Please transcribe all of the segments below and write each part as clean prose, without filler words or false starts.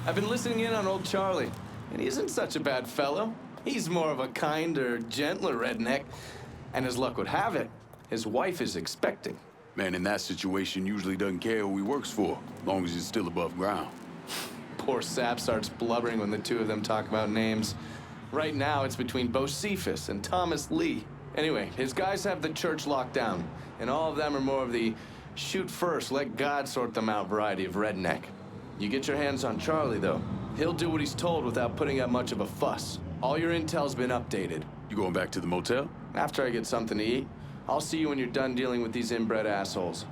I've been listening in on old Charlie, and he isn't such a bad fellow. He's more of a kinder, gentler redneck. And as luck would have it, his wife is expecting. Man in that situation usually doesn't care who he works for, as long as he's still above ground. Poor Sap starts blubbering when the two of them talk about names. Right now, it's between Bocephus and Thomas Lee. Anyway, his guys have the church locked down, and all of them are more of the shoot first, let God sort them out variety of redneck. You get your hands on Charlie, though. He'll do what he's told without putting up much of a fuss. All your intel's been updated. You going back to the motel? After I get something to eat, I'll see you when you're done dealing with these inbred assholes.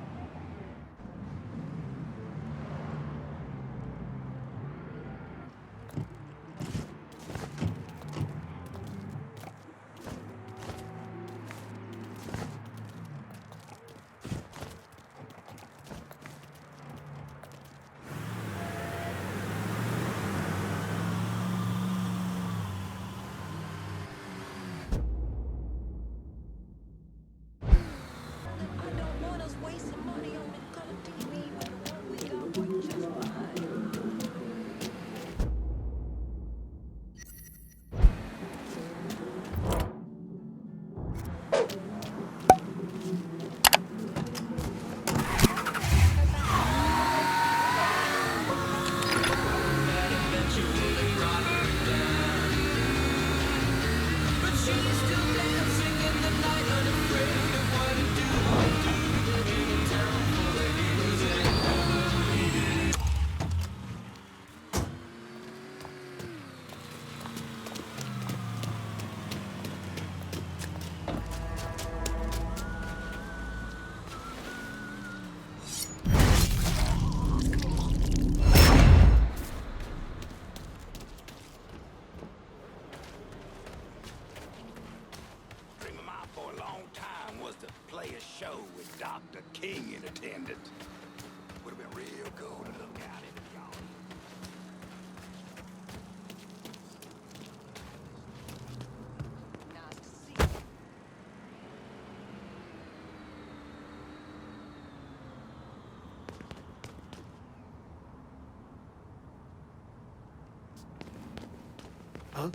Huh?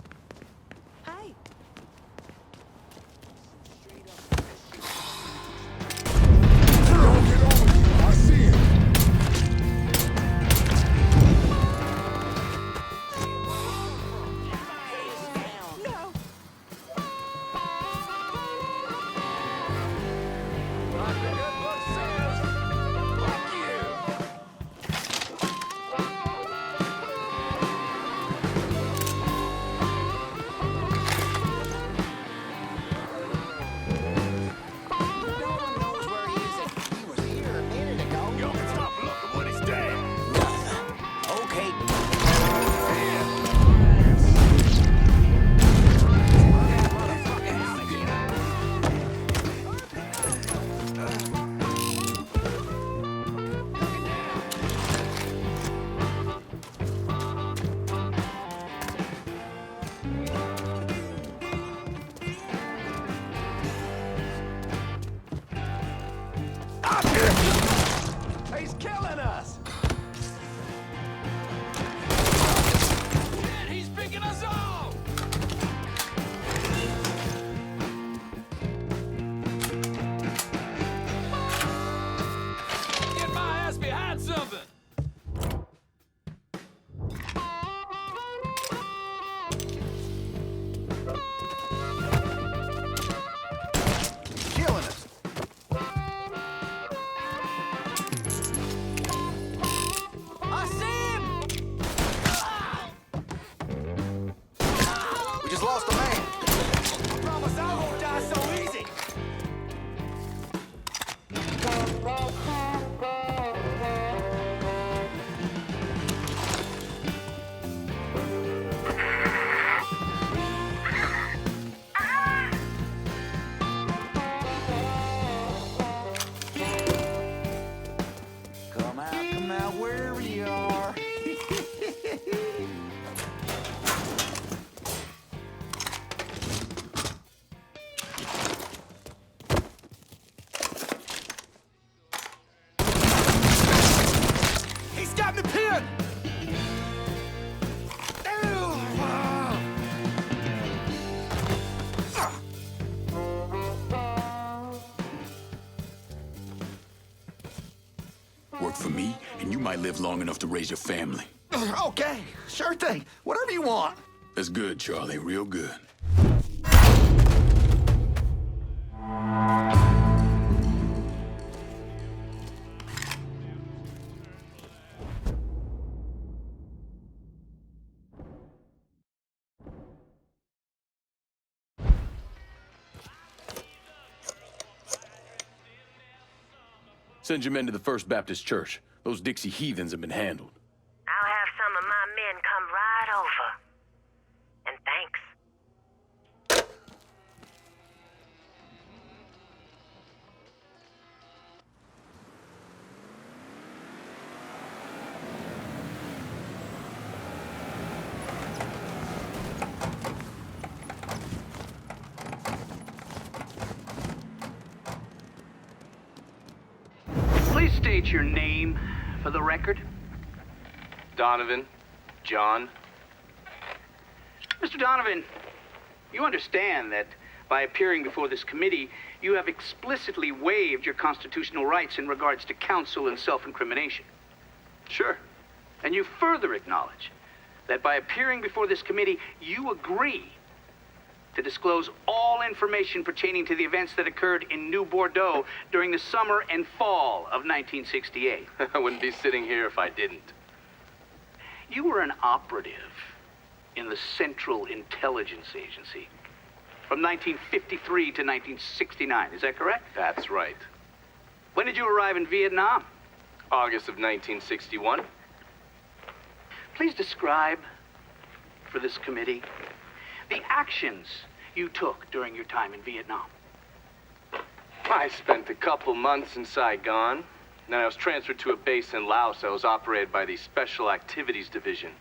Hey. I see him. No. He's killing us! might live long enough to raise your family. Okay, sure thing. Whatever you want. That's good, Charlie, real good. Send your men to the First Baptist Church. Those Dixie heathens have been handled. I'll have some of my men come right over. And thanks. Please state your name for the record. Donovan, John. Mr. Donovan, you understand that by appearing before this committee, you have explicitly waived your constitutional rights in regards to counsel and self-incrimination. Sure. And you further acknowledge that by appearing before this committee, you agree to disclose all information pertaining to the events that occurred in New Bordeaux during the summer and fall of 1968. I wouldn't be sitting here if I didn't. You were an operative in the Central Intelligence Agency from 1953 to 1969. Is that correct? That's right. When did you arrive in Vietnam? August of 1961. Please describe for this committee the actions you took during your time in Vietnam. I spent a couple months in Saigon. Then I was transferred to a base in Laos that was operated by the Special Activities Division.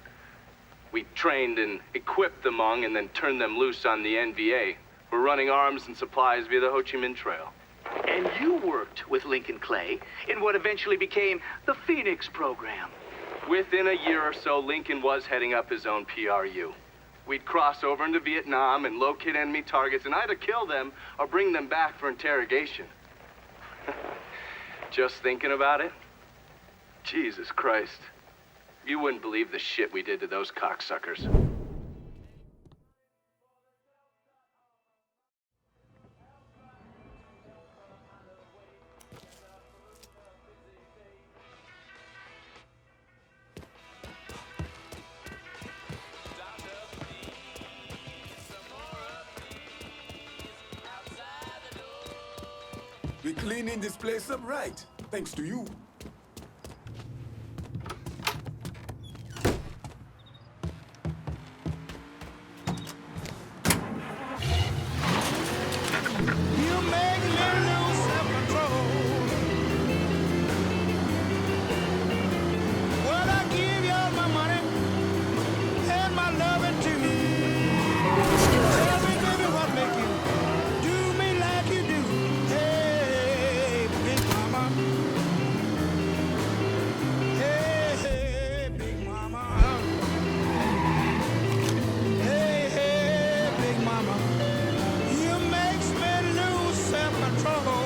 We trained and equipped the Hmong and then turned them loose on the NVA. We're running arms and supplies via the Ho Chi Minh Trail. And you worked with Lincoln Clay in what eventually became the Phoenix program. Within a year or so, Lincoln was heading up his own PRU. We'd cross over into Vietnam and locate enemy targets and either kill them or bring them back for interrogation. Just thinking about it? Jesus Christ. You wouldn't believe the shit we did to those cocksuckers. We're cleaning this place up right, thanks to you. You make me lose self-control. Well, I give you all my money and my loving too. Tell me, baby, what make you do me like you do? Hey, big mama. Hey, big mama. Hey, big mama. You makes me lose self-control.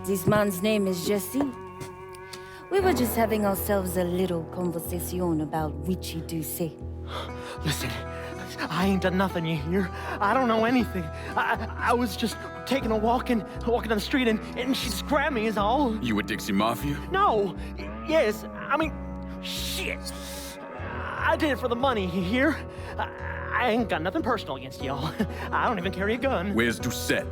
This man's name is Jesse. We were just having ourselves a little conversation about witchy do say. Listen, I ain't done nothing, you hear? I don't know anything. I was just taking a walking down the street and she grabbed me is all. You a Dixie Mafia? No, yes, I mean, shit. I did it for the money, you hear? I ain't got nothing personal against y'all. I don't even carry a gun. Where's Doucette?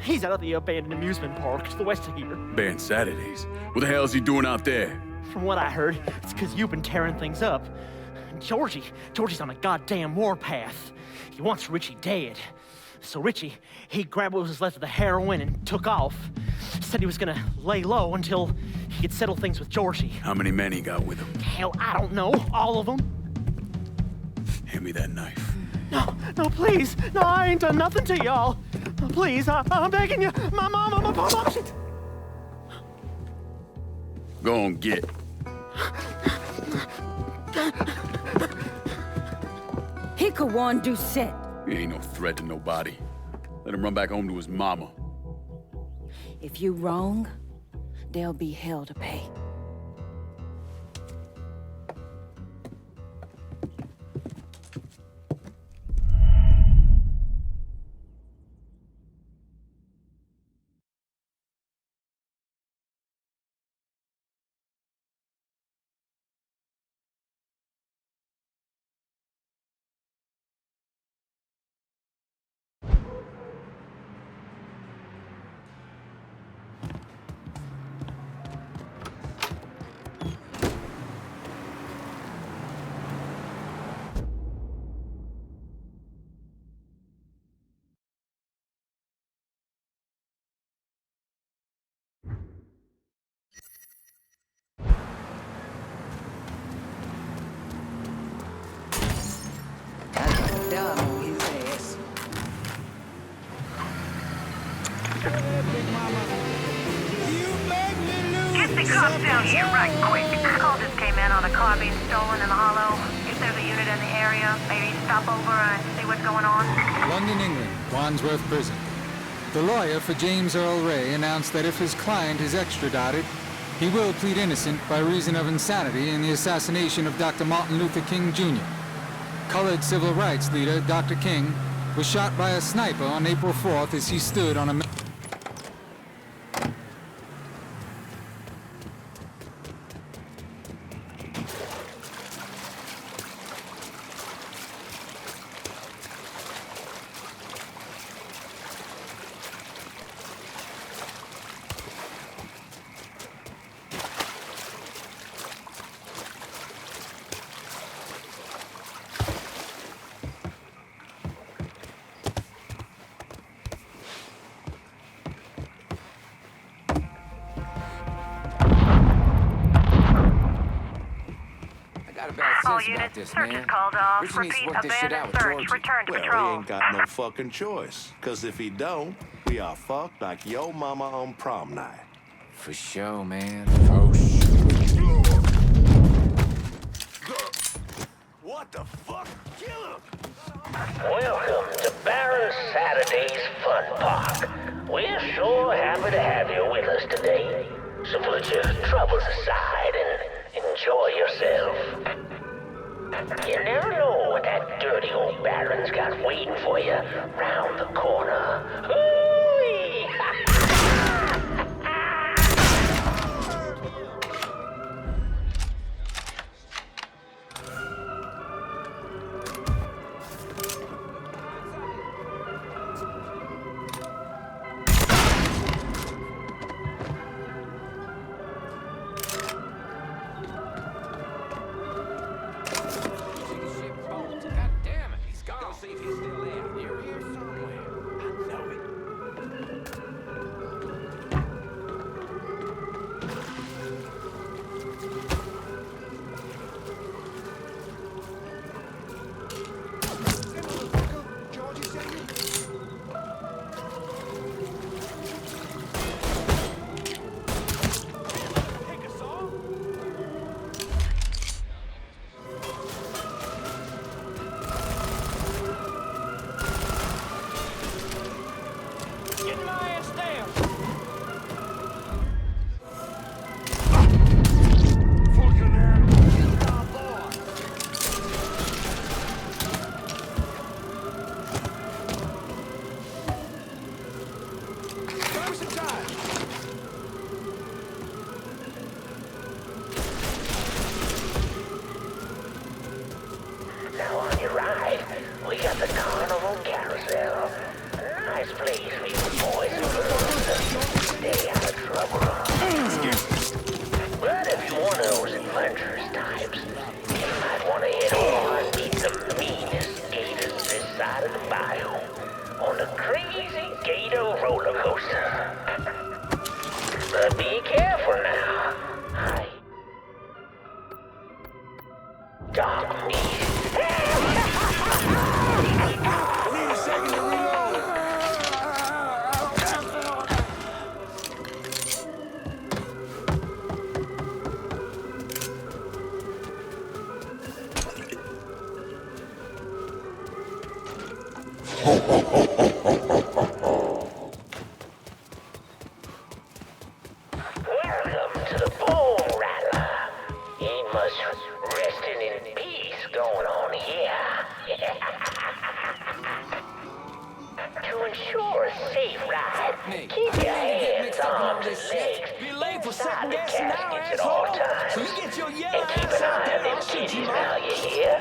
He's out at the abandoned amusement park to the west of here. Banned Saturdays. What the hell is he doing out there? From what I heard, it's because you've been tearing things up. Georgie's on a goddamn warpath. He wants Richie dead. So Richie, he grabbed what was left of the heroin and took off. Said he was gonna lay low until he could settle things with Georgie. How many men he got with him? Hell, I don't know. All of them. Hand me that knife. No, please. No, I ain't done nothing to y'all. Please, I'm begging you. My mama. Go on, get. He could want do set. He ain't no threat to nobody. Let him run back home to his mama. If you wrong, there'll be hell to pay. Dumb on his ass. Get the cops down here right quick. Call just came in on a car being stolen in the Hollow. If there's a unit in the area, maybe stop over and see what's going on. London, England, Wandsworth Prison. The lawyer for James Earl Ray announced that if his client is extradited, he will plead innocent by reason of insanity in the assassination of Dr. Martin Luther King Jr. Colored civil rights leader Dr. King was shot by a sniper on April 4th as he stood on a... All units, search is called off. Repeat, abandoned search. Return to patrol. He ain't got no fucking choice. Cause if he don't, we are fucked like yo mama on prom night. For sure, man. What the fuck? Kill him! Welcome to Baron Saturday's Fun Park. We're sure happy to have you with us today. So put your troubles aside and enjoy yourself. You never know what that dirty old Baron's got waiting for you round the corner. Hooey! God damn it, he's gone. Go see if he's still there. You're here somewhere. I know it. Welcome to the Bone Rattler. Ain't much resting in peace going on here. To ensure a safe ride, keep your hands, arms, and legs inside the caskets at all times. And keep an eye on them kitties now, you hear?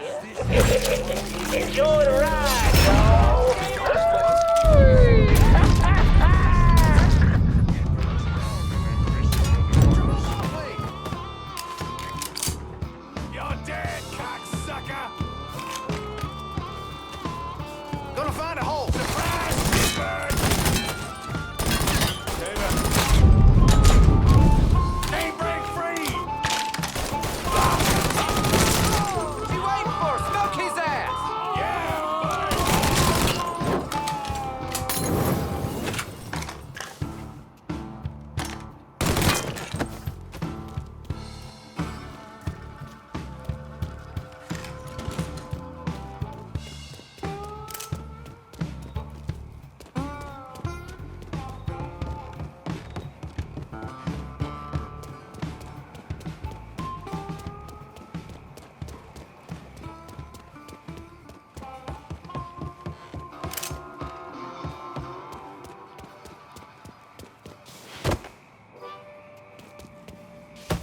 Enjoy the ride, y'all! You're dead, cocksucker! Gonna find a hole. Surprise! Bird! Ain't break free! What you waiting for? Smoke his ass!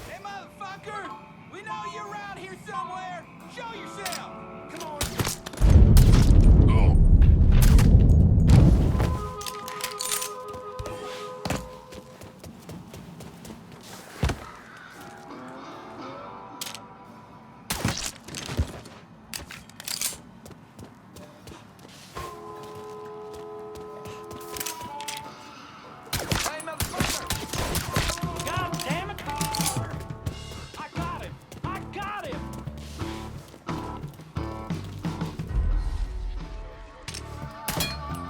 Hey, motherfucker! We know you're around here somewhere! Show yourself! Come on! Hey, motherfucker! God damn it! I got him! I got him!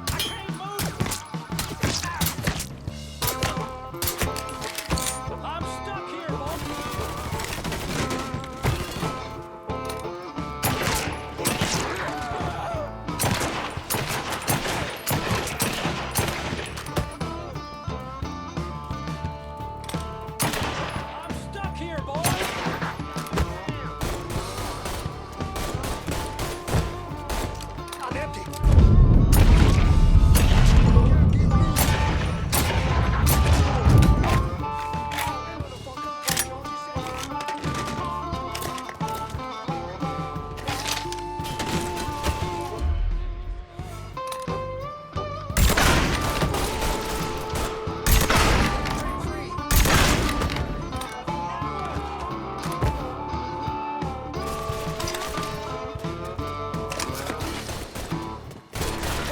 I can't move! I'm stuck here, boss! I'm stuck here, boys! I'm empty!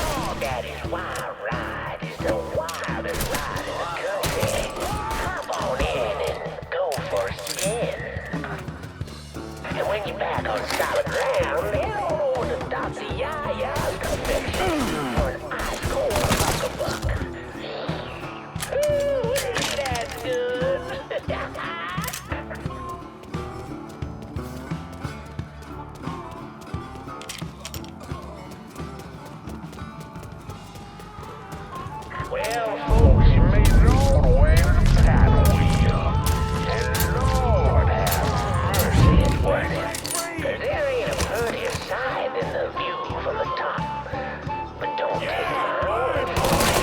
Oh, that is why ride is the wildest ride in the country. Hop on in and go for a spin. And when you're back on solid ground, head on over to Dr. Yaya's confection for an ice cold huckabuck. Ooh, that's good. Well, folks, you made it all the way to the paddle wheel. And Lord have mercy, it was it. 'Cause there ain't a prettier sight than the view from the top. But don't take my word for it.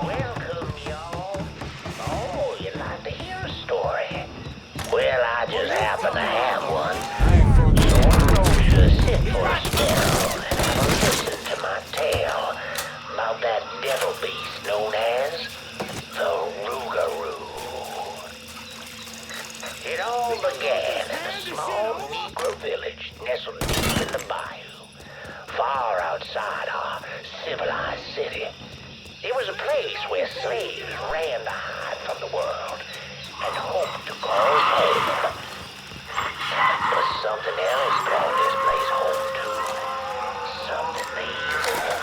Welcome, y'all. Oh, you'd like to hear a story? Well, I just happen to have one. So I want you to sit for a spell and have a listen to my tale about that devil beast known as the Rougarou. It all began in a small Negro village nestled deep in the bayou, far outside our civilized city. It was a place where slaves ran to hide from the world and hoped to call home. But something else called this place home too. Something evil.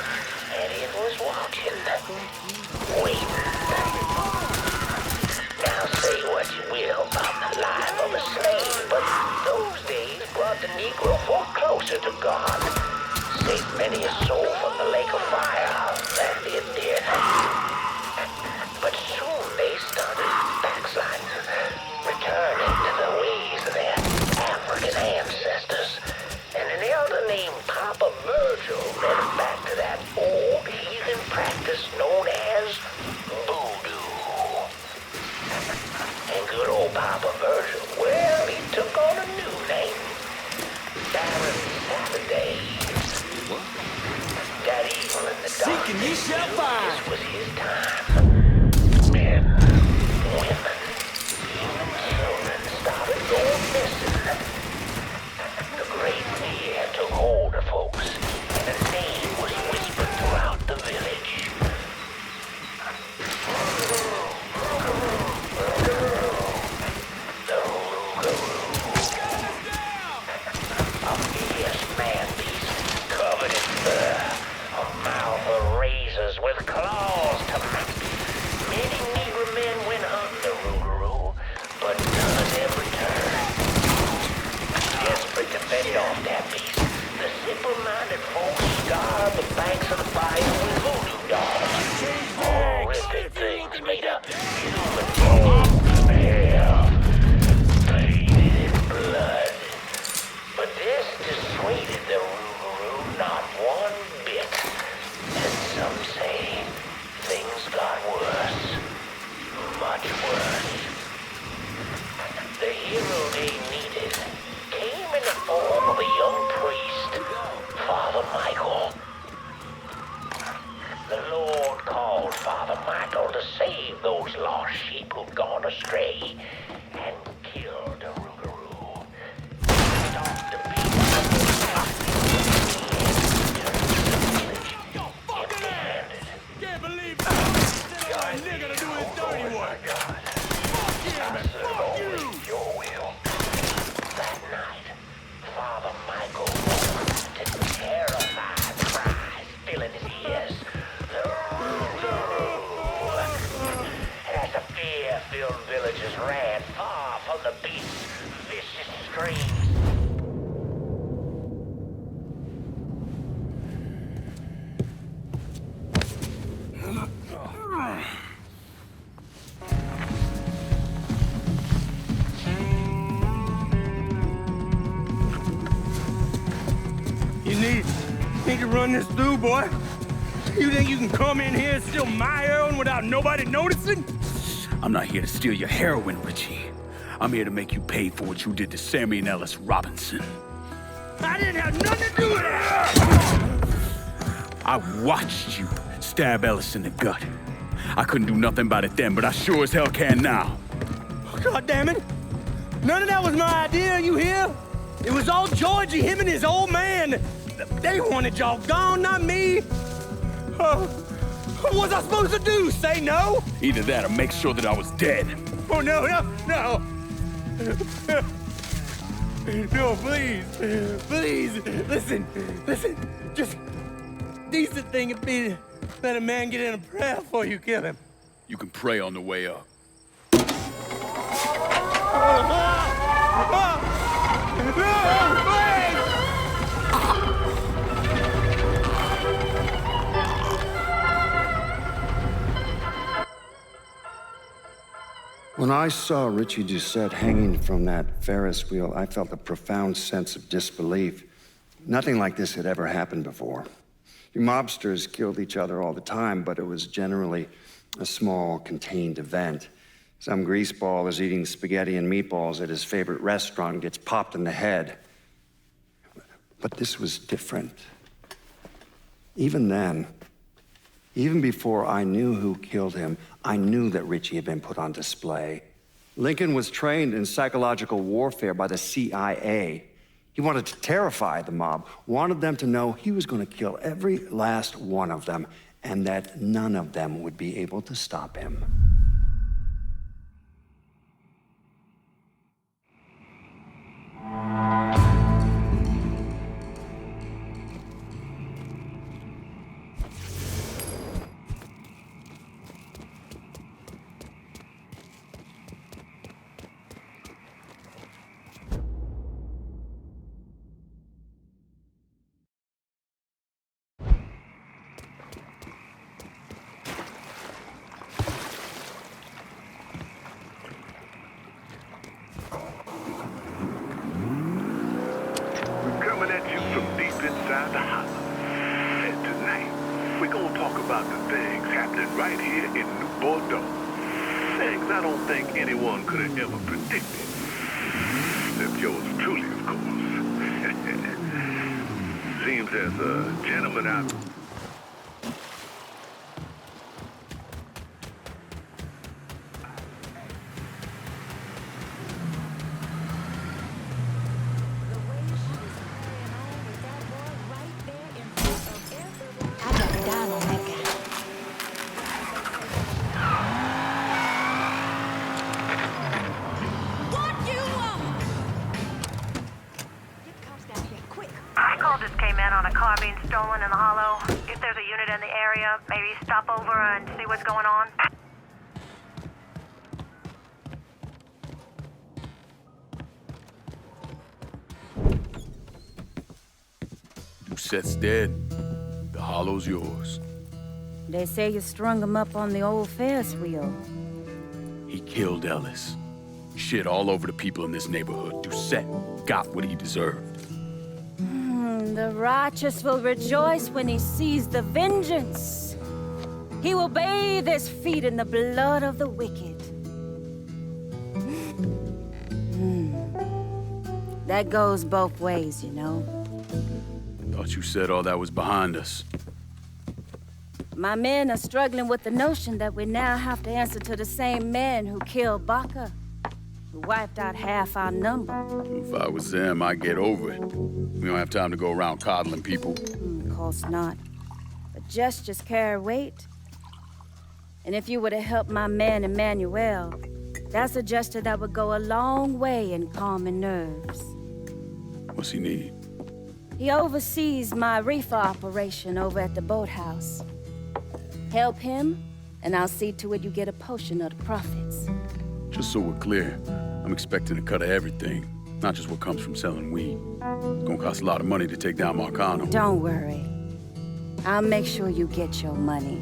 headed off that beast. The simple-minded folks scarred the banks of the bayou with voodoo dolls. Horrific things made of human bones and hair, painted in blood. But this dissuaded the Rougarou not one bit. And some say things got worse. Much worse. The hero they needed came in the form of a young priest, Father Michael. The Lord called Father Michael to save those lost sheep who'd gone astray and killed the Rougarou. Stopped the beast. Empty-handed. Can't believe that nigga to do his dirty work. Fuck you! Your will. That night, Father Michael woke to terrified cries filling his ears. And as the fear-filled villagers ran far from the beast's vicious screams, You need to run this through, boy. You think you can come in here and steal my heroin without nobody noticing? I'm not here to steal your heroin, Richie. I'm here to make you pay for what you did to Sammy and Ellis Robinson. I didn't have nothing to do with that! I watched you stab Ellis in the gut. I couldn't do nothing about it then, but I sure as hell can now. God damn it! None of that was my idea, you hear? It was all Georgie, him and his old man. They wanted y'all gone, not me. What was I supposed to do? Say no? Either that or make sure that I was dead. Oh, no. No, please. Please, listen. Just decent thing would be to let a man get in a prayer before you kill him. You can pray on the way up. When I saw Richie Doucette hanging from that Ferris wheel, I felt a profound sense of disbelief. Nothing like this had ever happened before. You mobsters killed each other all the time, but it was generally a small, contained event. Some greaseball is eating spaghetti and meatballs at his favorite restaurant and gets popped in the head. But this was different. Even then, even before I knew who killed him, I knew that Richie had been put on display. Lincoln was trained in psychological warfare by the CIA. He wanted to terrify the mob, wanted them to know he was going to kill every last one of them, and that none of them would be able to stop him. inside the holler. And tonight, we're gonna talk about the things happening right here in New Bordeaux. Things I don't think anyone could have ever predicted. Except yours truly, of course. Seems there's a gentleman out... Stolen in the hollow. If there's a unit in the area, maybe stop over and see what's going on. Doucette's dead. The hollow's yours. They say you strung him up on the old Ferris wheel. He killed Ellis. Shit all over the people in this neighborhood. Doucette got what he deserved. The righteous will rejoice when he sees the vengeance. He will bathe his feet in the blood of the wicked. That goes both ways, you know. Thought you said all that was behind us. My men are struggling with the notion that we now have to answer to the same man who killed Baca, who wiped out half our number. If I was them, I'd get over it. We don't have time to go around coddling people. Of course not. But gestures carry weight. And if you were to help my man Emmanuel, that's a gesture that would go a long way in calming nerves. What's he need? He oversees my reefer operation over at the boathouse. Help him, and I'll see to it you get a portion of the profits. Just so we're clear, I'm expecting a cut of everything, not just what comes from selling weed. It's gonna cost a lot of money to take down Marcano. Don't worry. I'll make sure you get your money.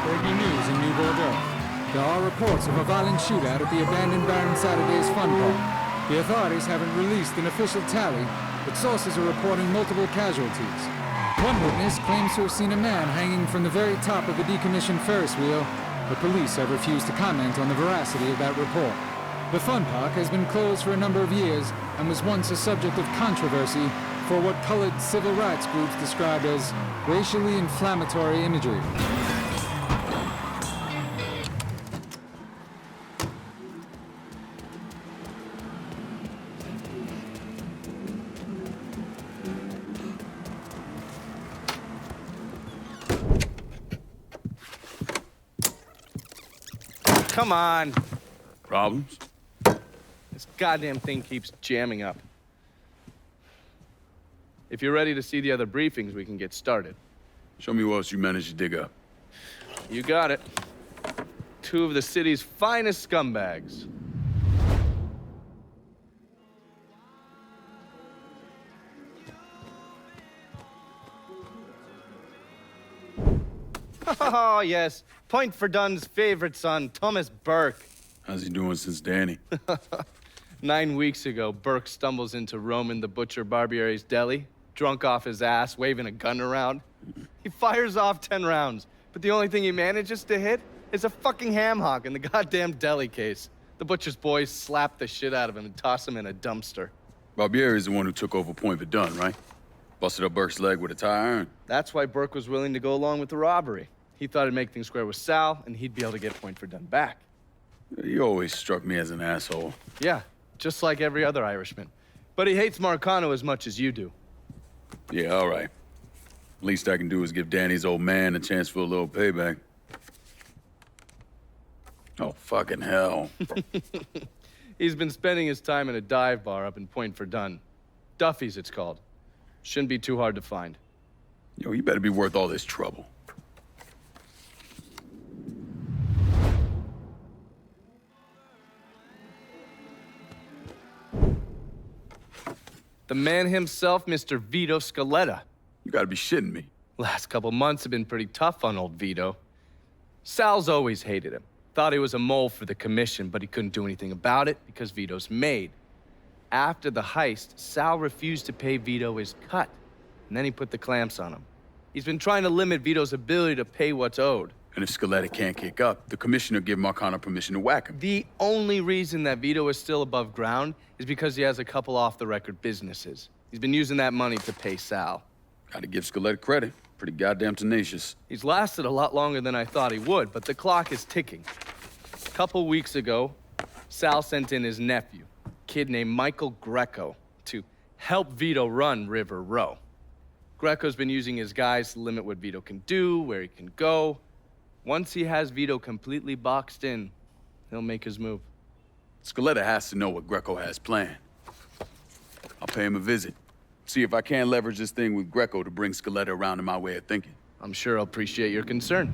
Breaking news in New Bordeaux. There are reports of a violent shootout at the abandoned Baron Saturday's Fun Park. The authorities haven't released an official tally, but sources are reporting multiple casualties. One witness claims to have seen a man hanging from the very top of the decommissioned Ferris wheel, but police have refused to comment on the veracity of that report. The Fun Park has been closed for a number of years and was once a subject of controversy for what colored civil rights groups described as racially inflammatory imagery. Come on. Problems? This goddamn thing keeps jamming up. If you're ready to see the other briefings, we can get started. Show me what else you managed to dig up. You got it. Two of the city's finest scumbags. Oh, yes. Point for Dunn's favorite son, Thomas Burke. How's he doing since Danny? 9 weeks ago, Burke stumbles into Roman the Butcher Barbiere's deli, drunk off his ass, waving a gun around. He fires off 10 rounds, but the only thing he manages to hit is a fucking ham hock in the goddamn deli case. The butcher's boys slap the shit out of him and toss him in a dumpster. Barbiere's the one who took over Point Verdun, right? Busted up Burke's leg with a tire iron. That's why Burke was willing to go along with the robbery. He thought it'd make things square with Sal, and he'd be able to get Point Verdun back. You always struck me as an asshole. Yeah, just like every other Irishman. But he hates Marcano as much as you do. Yeah, all right. Least I can do is give Danny's old man a chance for a little payback. Oh, fucking hell. He's been spending his time in a dive bar up in Point Verdun. Duffy's, it's called. Shouldn't be too hard to find. Yo, you better be worth all this trouble. The man himself, Mr. Vito Scaletta. You gotta be shitting me. Last couple months have been pretty tough on old Vito. Sal's always hated him. Thought he was a mole for the commission, but he couldn't do anything about it because Vito's made. After the heist, Sal refused to pay Vito his cut, and then he put the clamps on him. He's been trying to limit Vito's ability to pay what's owed. And if Scaletta can't kick up, the commissioner give Marcano permission to whack him. The only reason that Vito is still above ground is because he has a couple off-the-record businesses. He's been using that money to pay Sal. Gotta give Scaletta credit. Pretty goddamn tenacious. He's lasted a lot longer than I thought he would, but the clock is ticking. A couple weeks ago, Sal sent in his nephew, a kid named Michael Greco, to help Vito run River Row. Greco's been using his guys to limit what Vito can do, where he can go. Once he has Vito completely boxed in, he'll make his move. Scaletta has to know what Greco has planned. I'll pay him a visit. See if I can't leverage this thing with Greco to bring Scaletta around to my way of thinking. I'm sure he'll appreciate your concern.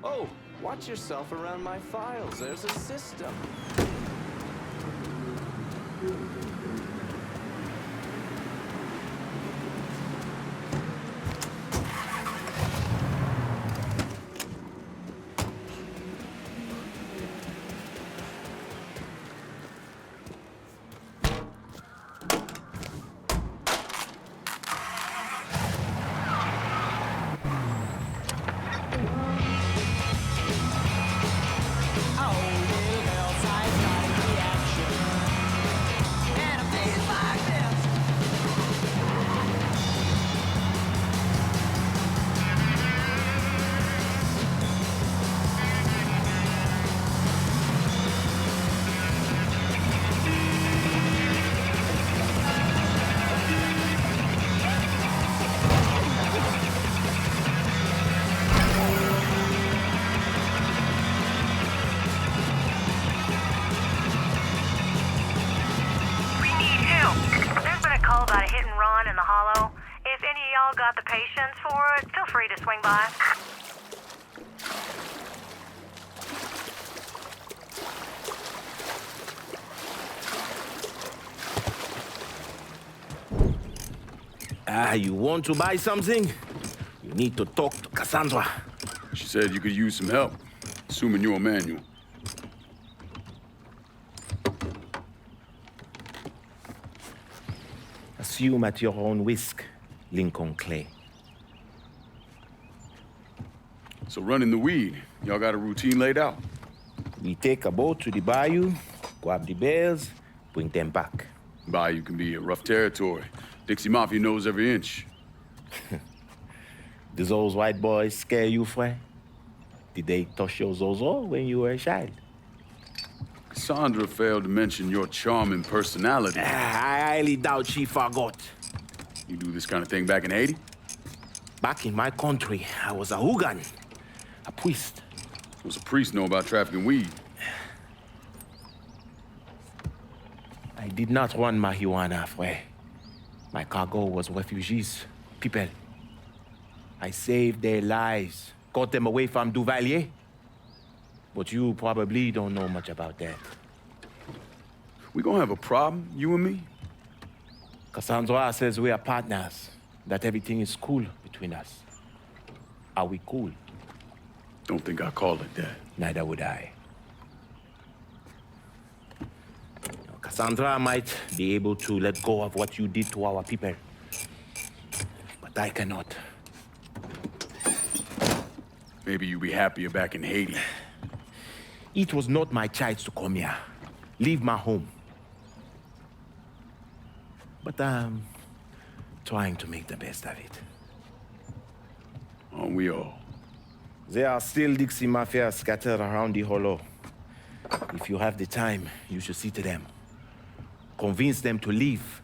Oh, watch yourself around my files. There's a system. Got the patience for it, feel free to swing by. You want to buy something? You need to talk to Cassandra. She said you could use some help, assuming you're a manual. Assume at your own risk. Lincoln Clay. So running the weed, y'all got a routine laid out? We take a boat to the bayou, grab the bears, bring them back. Bayou can be a rough territory. Dixie Mafia knows every inch. Do those white boys scare you, Fred? Did they touch your zozo when you were a child? Cassandra failed to mention your charming personality. I highly doubt she forgot. You do this kind of thing back in Haiti? Back in my country, I was a hooligan, a priest. What's a priest know about trafficking weed? I did not run marijuana, Fred. My cargo was refugees, people. I saved their lives, got them away from Duvalier. But you probably don't know much about that. We gonna have a problem, you and me? Cassandra says we are partners, that everything is cool between us. Are we cool? Don't think I call it that. Neither would I. Cassandra might be able to let go of what you did to our people. But I cannot. Maybe you'd be happier back in Haiti. It was not my choice to come here. Leave my home. But I'm trying to make the best of it. Aren't we all? There are still Dixie Mafia scattered around the hollow. If you have the time, you should see to them. Convince them to leave.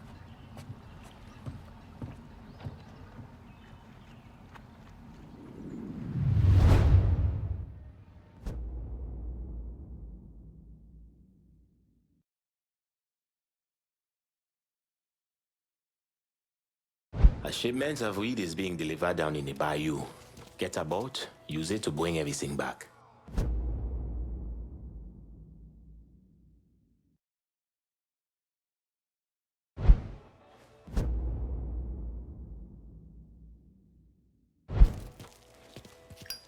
A shipment of weed is being delivered down in the bayou. Get a boat, use it to bring everything back.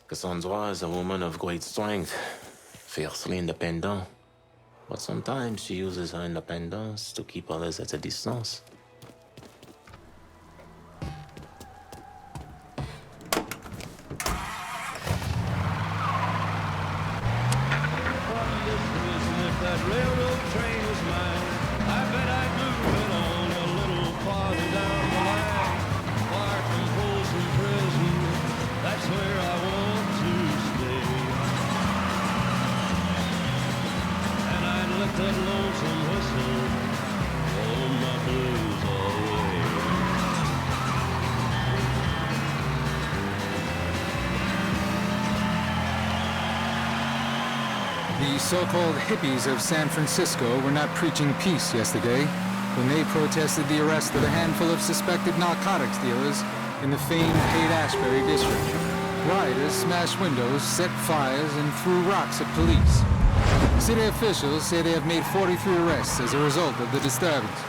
Cassandra is a woman of great strength, fiercely independent. But sometimes she uses her independence to keep others at a distance. If that railroad train was mine, I bet I'd move it on a little farther down the line. Far from Folsom Prison, that's where I want to stay. And I'd let that lonesome whistle blow my blues away. The so-called hippies of San Francisco were not preaching peace yesterday when they protested the arrest of a handful of suspected narcotics dealers in the famed Haight-Ashbury district. Rioters smashed windows, set fires, and threw rocks at police. City officials say they have made 43 arrests as a result of the disturbance.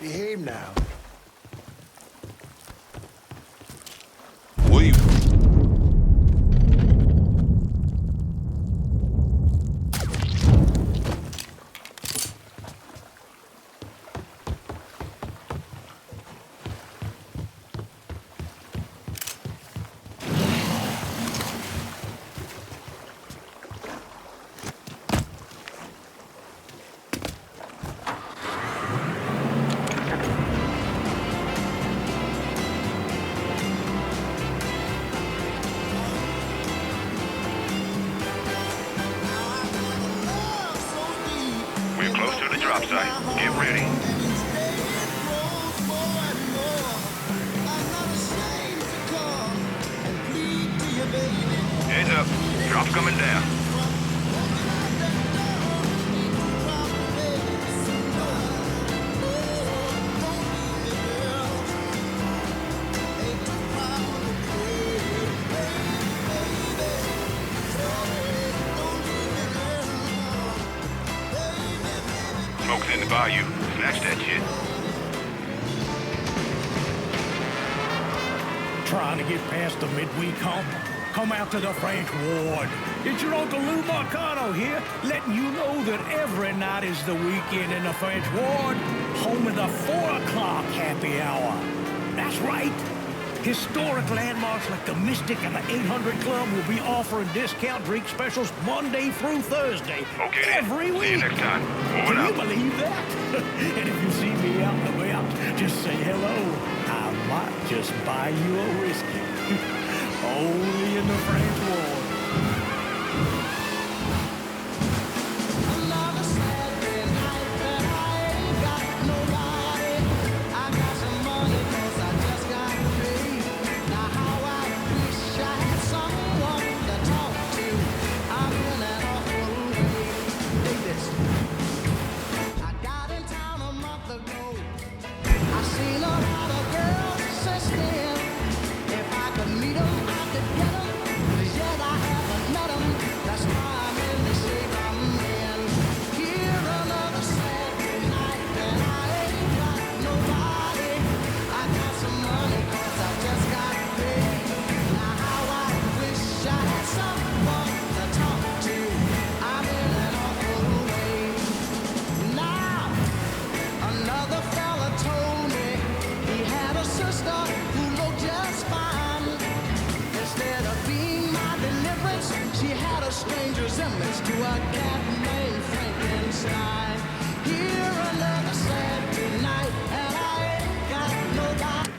Behave now. Will you? We're close to the drop site. Get ready. Heads up. Drop's coming down. Smoke's in the bayou. Snatch that shit. Trying to get past the midweek hump? Come out to the French Ward. It's your Uncle Lou Marcano here, letting you know that every night is the weekend in the French Ward, home of the 4 o'clock happy hour. That's right. Historic landmarks like the Mystic and the 800 Club will be offering discount drink specials Monday through Thursday. Okay, every week. See you next time. Over Can you believe that? And if you see me out and about, just say hello. I might just buy you a whiskey. Only in the French Ward. Stranger's image to a cat named Frankenstein. Here another Saturday night, and I ain't got nobody.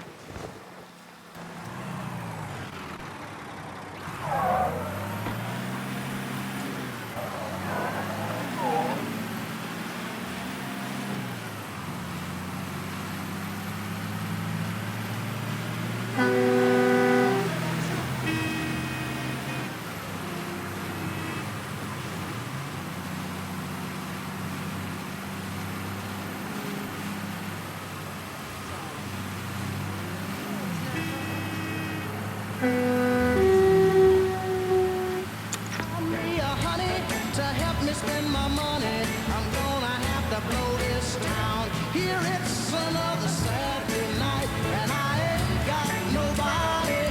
Spend my money, I'm gonna have to blow this town. Here it's another Saturday night, and I ain't got nobody.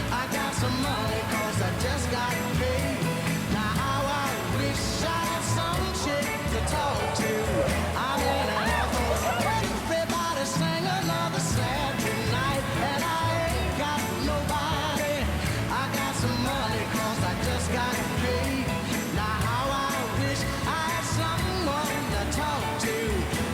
I got some money, cause I just got paid. Now how I wish I had some chick to talk to. I'm in an awful. Everybody sing another Saturday night, and I ain't got nobody. I got some money, cause I just got paid. Now how I wish I had someone to talk to.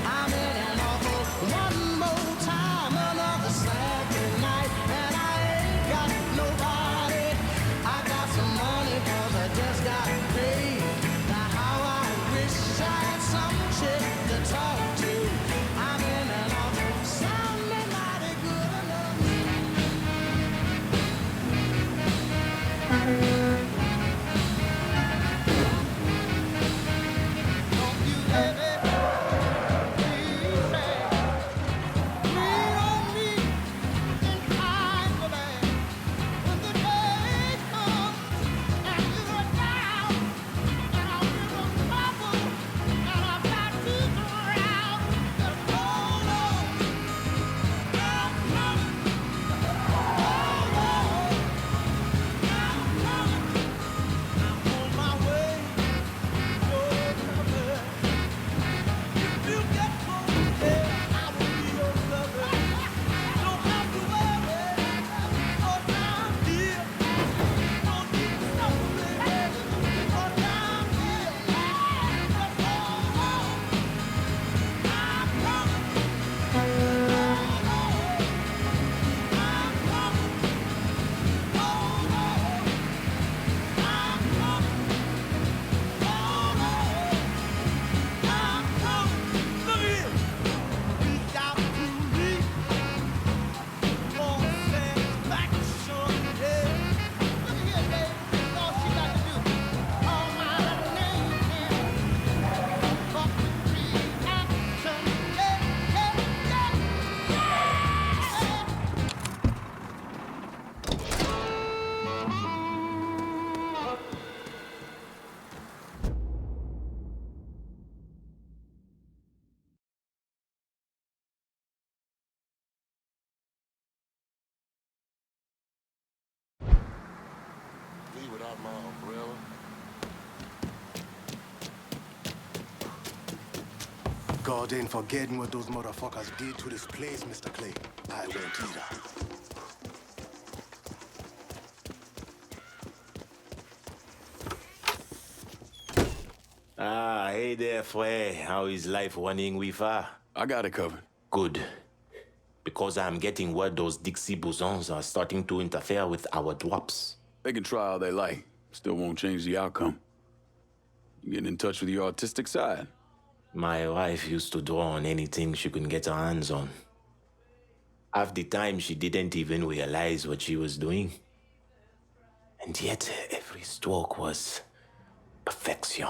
I'm in an awful. One more time, another Saturday night, and I ain't got nobody. I got some money, cause I just got paid. Now how I wish I had some chick to talk to. I'm in an awful. Sound me mighty good enough. Without my umbrella. God ain't forgetting what those motherfuckers did to this place, Mr. Clay. I won't either. Ah, hey there, Frey. How is life running with her? I got it covered. Good. Because I'm getting word those Dixie bosons are starting to interfere with our drops. They can try all they like. Still won't change the outcome. You getting in touch with your artistic side? My wife used to draw on anything she could get her hands on. Half the time, she didn't even realize what she was doing. And yet, every stroke was perfection.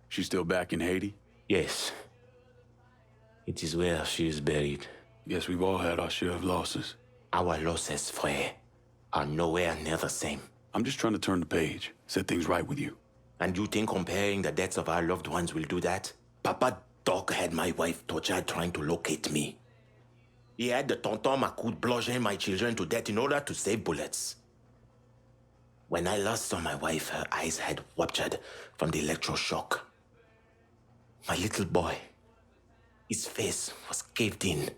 She's still back in Haiti? Yes. It is where she is buried. Yes, we've all had our share of losses. Our losses, Frey, are nowhere near the same. I'm just trying to turn the page, set things right with you. And you think comparing the deaths of our loved ones will do that? Papa Doc had my wife tortured trying to locate me. He had the Tonton Macoute bludgeon my children to death in order to save bullets. When I last saw my wife, her eyes had ruptured from the electroshock. My little boy, his face was caved in.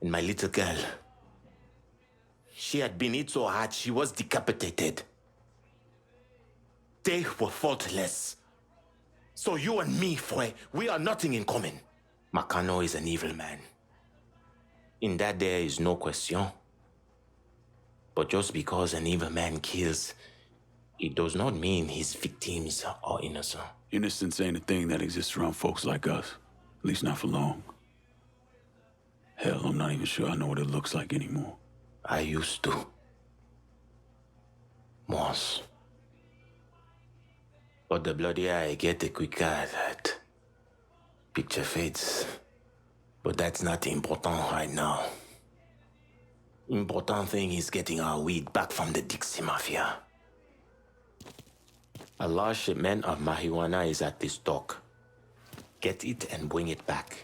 And my little girl, she had been hit so hard she was decapitated. They were faultless. So you and me, Frey, we are nothing in common. Makano is an evil man. In that there is no question. But just because an evil man kills, it does not mean his victims are innocent. Innocence ain't a thing that exists around folks like us. At least not for long. Hell, I'm not even sure I know what it looks like anymore. I used to. Once. But the bloodier I get, the quicker that picture fades. But that's not important right now. Important thing is getting our weed back from the Dixie Mafia. A large shipment of marijuana is at this dock. Get it and bring it back.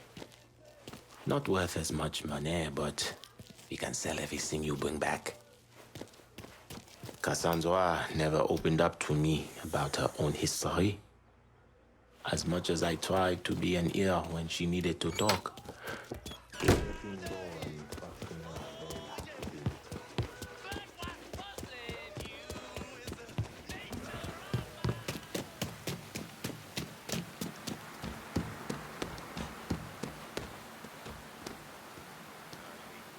Not worth as much money, but we can sell everything you bring back. Cassandra never opened up to me about her own history. As much as I tried to be an ear when she needed to talk.